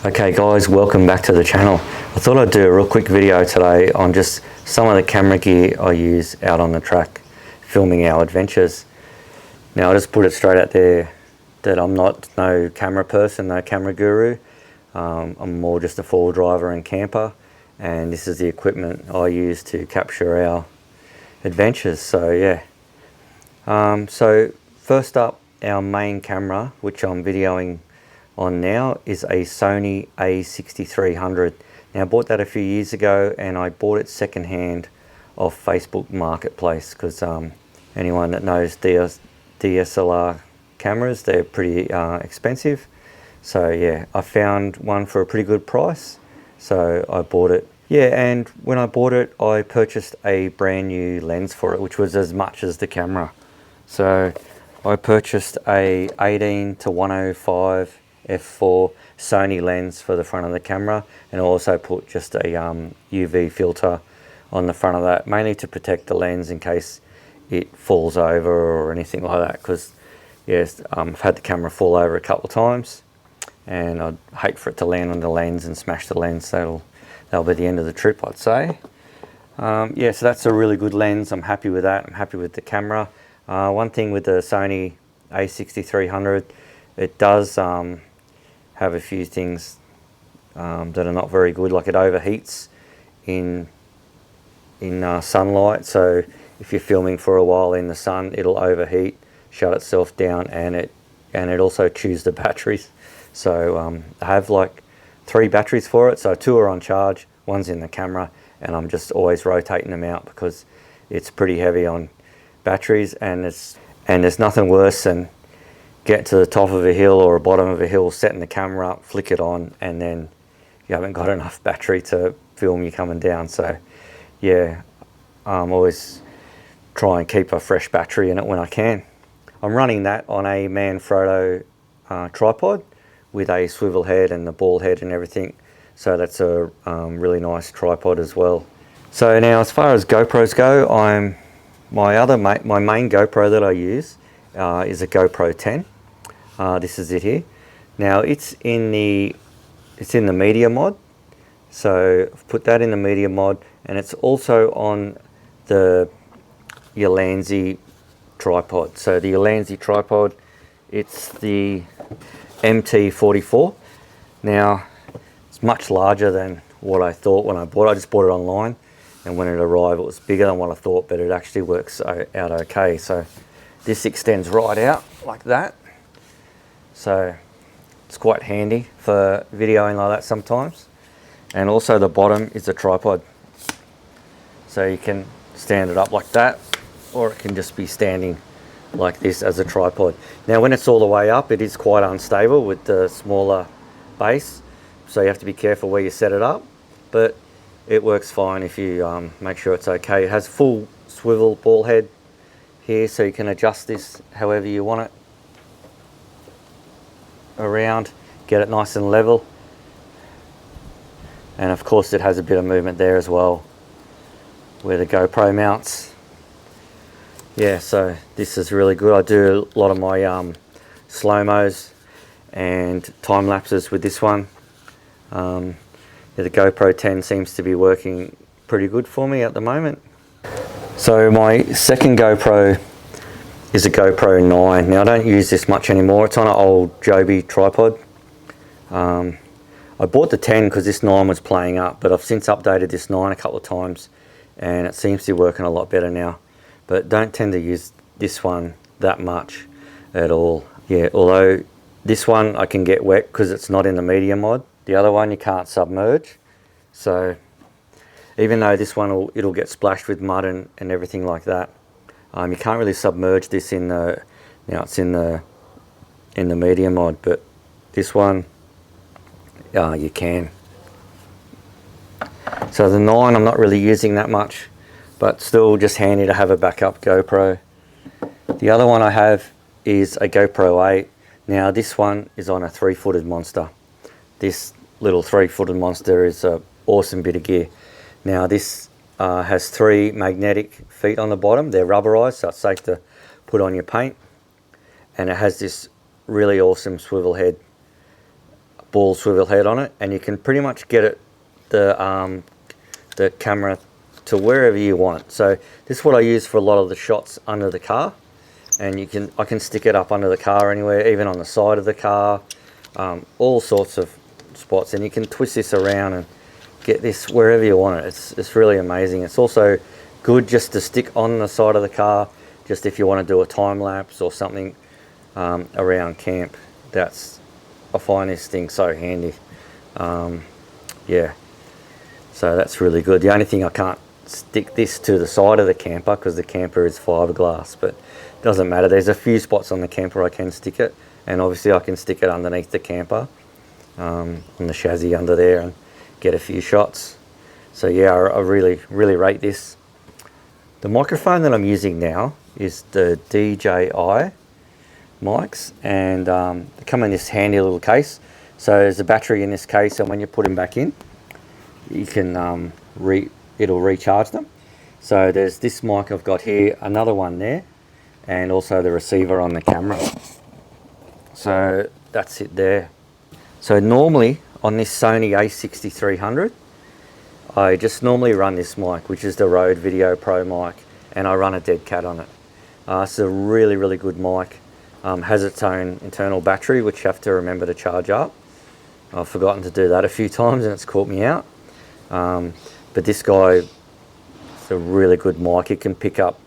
Okay guys, welcome back to the channel. I thought I'd do a real quick video today on just some of the camera gear I use out on the track filming our adventures. Now I just put it straight out there that I'm not no camera person, no camera guru. I'm more just a four-wheel driver and camper, and this is the equipment I use to capture our adventures. So yeah. So first up, our main camera, which I'm videoing on now, is a Sony A6300. Now I bought that a few years ago and I bought it secondhand off Facebook Marketplace because anyone that knows DSLR cameras, they're pretty expensive. So yeah, I found one for a pretty good price, so I bought it. Yeah, and when I bought it, I purchased a brand new lens for it, which was as much as the camera. So I purchased a 18-105 f4 Sony lens for the front of the camera, and also put just a UV filter on the front of that, mainly to protect the lens in case it falls over or anything like that, because yes, I've had the camera fall over a couple of times and I'd hate for it to land on the lens and smash the lens. So that'll be the end of the trip, I'd say. Yeah, so that's a really good lens. I'm happy with that. I'm happy with the camera. One thing with the Sony A6300, it does have a few things that are not very good, like it overheats in sunlight. So if you're filming for a while in the sun, it'll overheat, shut itself down, and it also chews the batteries. So I have like 3 batteries for it, so 2 are on charge, 1's in the camera, and I'm just always rotating them out because it's pretty heavy on batteries, and there's nothing worse than get to the top of a hill or a bottom of a hill, setting the camera up, flick it on, and then you haven't got enough battery to film you coming down. So yeah, I'm always try and keep a fresh battery in it when I can. I'm running that on a Manfrotto tripod with a swivel head and the ball head and everything, so that's a really nice tripod as well. So now, as far as GoPros go, my main GoPro that I use is a GoPro 10. This is it here. Now it's in the media mod, so I've put that in the media mod, and it's also on the Ulanzi tripod. So the Ulanzi tripod, it's the MT44. Now it's much larger than what I thought when I bought it. I just bought it online, and when it arrived it was bigger than what I thought, but it actually works out okay. So this extends right out like that, so it's quite handy for videoing like that sometimes. And also the bottom is a tripod, so you can stand it up like that, or it can just be standing like this as a tripod. Now when it's all the way up, it is quite unstable with the smaller base, so you have to be careful where you set it up, but it works fine if you make sure it's okay. It has full swivel ball head here, so you can adjust this however you want it around, get it nice and level. And of course it has a bit of movement there as well where the GoPro mounts. Yeah, so this is really good. I do a lot of my slow-mos and time lapses with this one. Yeah, the GoPro 10 seems to be working pretty good for me at the moment. So my second GoPro is a GoPro 9. Now I don't use this much anymore. It's on an old Joby tripod. I bought the 10 because this 9 was playing up, but I've since updated this 9 a couple of times and it seems to be working a lot better now. But don't tend to use this one that much at all. Yeah, although this one I can get wet because it's not in the media mod. The other one you can't submerge. So even though this one it'll get splashed with mud and everything like that, you can't really submerge this in the, now it's in the media mod, but this one you can. So the 9 I'm not really using that much, but still just handy to have a backup GoPro. The other one I have is a GoPro 8. Now this one is on a 3-footed monster. This little 3-footed monster is an awesome bit of gear. Now this has 3 magnetic feet on the bottom. They're rubberized, so it's safe to put on your paint. And it has this really awesome swivel head ball swivel head on it, and you can pretty much get it the camera to wherever you want it. So this is what I use for a lot of the shots under the car, and I can stick it up under the car anywhere, even on the side of the car, all sorts of spots, and you can twist this around and get this wherever you want it. It's really amazing. It's also good just to stick on the side of the car, just if you want to do a time lapse or something around camp. I find this thing so handy. Yeah, so that's really good. The only thing, I can't stick this to the side of the camper because the camper is fiberglass, but it doesn't matter. There's a few spots on the camper I can stick it, and obviously I can stick it underneath the camper on the chassis under there and get a few shots. So yeah, I really rate this. The microphone that I'm using now is the DJI mics, and they come in this handy little case. So there's a battery in this case, and when you put them back in, you can it'll recharge them. So there's this mic I've got here, another one there, and also the receiver on the camera. So that's it there. So normally on this Sony a6300, I just normally run this mic, which is the Rode Video Pro mic, and I run a dead cat on it. It's a really good mic. Has its own internal battery, which you have to remember to charge up. I've forgotten to do that a few times and it's caught me out. But this guy is a really good mic. It can pick up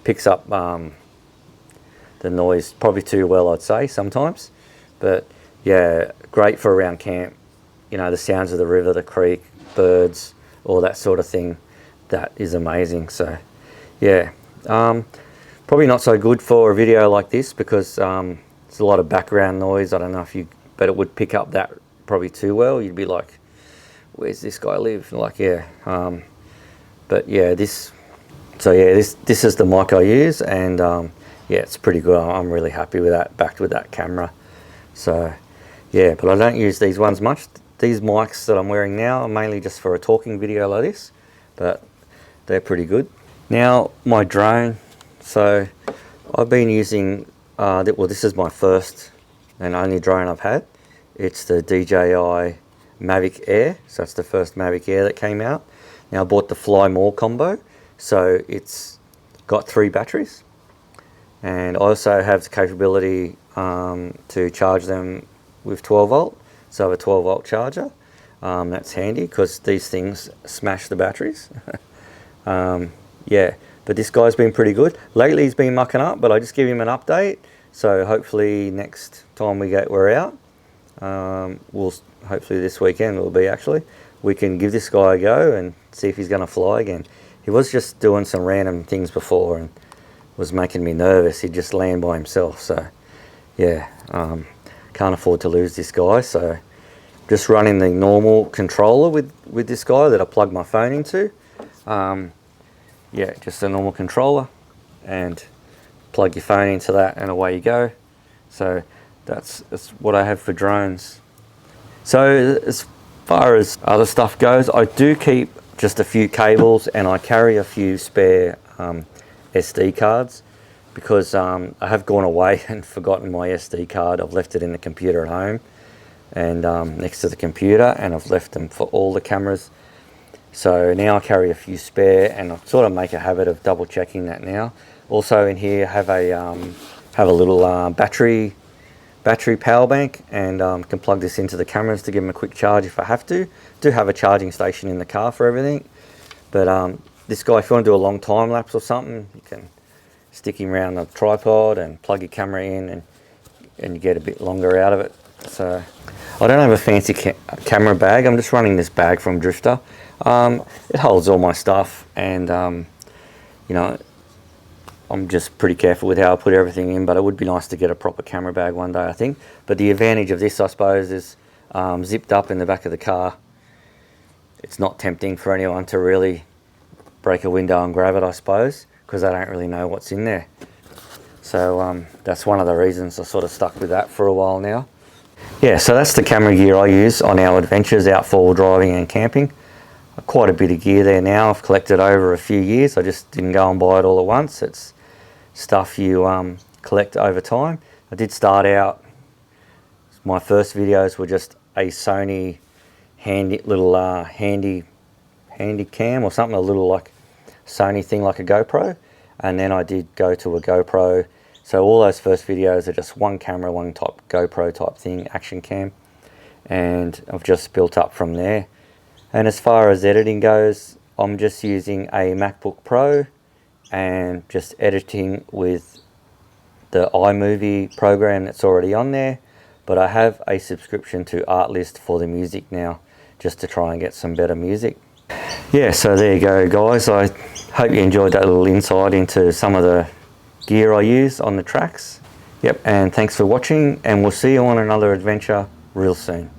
picks up the noise probably too well, I'd say, sometimes. But yeah, great for around camp. You know, the sounds of the river, the creek, birds, all that sort of thing. That is amazing. So yeah, probably not so good for a video like this because it's a lot of background noise. I don't know if but it would pick up that probably too well. You'd be like, where's this guy live? Like, yeah. But yeah, this is the mic I use, and yeah, it's pretty good. I'm really happy with that, backed with that camera. So yeah, but I don't use these ones much. These mics that I'm wearing now are mainly just for a talking video like this, but they're pretty good. Now my drone. So I've been using, well, this is my first and only drone I've had. It's the DJI Mavic Air. So it's the first Mavic Air that came out. Now I bought the Fly More combo. So it's got 3 batteries. And I also have the capability to charge them with 12 volt. So I have a 12 volt charger. That's handy because these things smash the batteries. Yeah, but this guy's been pretty good. Lately he's been mucking up, but I just give him an update. So hopefully next time we're out, hopefully this weekend will be actually, we can give this guy a go and see if he's going to fly again. He was just doing some random things before and was making me nervous. He'd just land by himself. So yeah, can't afford to lose this guy. So just running the normal controller with this guy that I plug my phone into. Yeah, just a normal controller, and plug your phone into that and away you go. So that's what I have for drones. So as far as other stuff goes, I do keep just a few cables, and I carry a few spare SD cards because I have gone away and forgotten my SD card. I've left it in the computer at home and next to the computer, and I've left them for all the cameras. So now I carry a few spare, and I sort of make a habit of double checking that now. Also in here have a little battery power bank, and can plug this into the cameras to give them a quick charge if I have to. Do have a charging station in the car for everything. But this guy, if you want to do a long time lapse or something, you can stick him around the tripod and plug your camera in, and you get a bit longer out of it. So I don't have a fancy camera bag. I'm just running this bag from Drifter. It holds all my stuff, and you know, I'm just pretty careful with how I put everything in, but it would be nice to get a proper camera bag one day, I think. But the advantage of this, I suppose, is zipped up in the back of the car. It's not tempting for anyone to really break a window and grab it, I suppose, because they don't really know what's in there. So that's one of the reasons I sort of stuck with that for a while now. Yeah, so that's the camera gear I use on our adventures out four-wheel driving and camping. Quite a bit of gear there now. I've collected over a few years. I just didn't go and buy it all at once. It's stuff you collect over time. I did start out My first videos were just a Sony handy cam or something, a little like Sony thing like a GoPro, and then I did go to a GoPro. So all those first videos are just one camera, one top GoPro type thing, action cam, and I've just built up from there. And as far as editing goes, I'm just using a MacBook Pro and just editing with the iMovie program that's already on there. But I have a subscription to Artlist for the music now, just to try and get some better music. Yeah, so there you go, guys. I hope you enjoyed that little insight into some of the gear I use on the tracks. Yep, and thanks for watching, and we'll see you on another adventure real soon.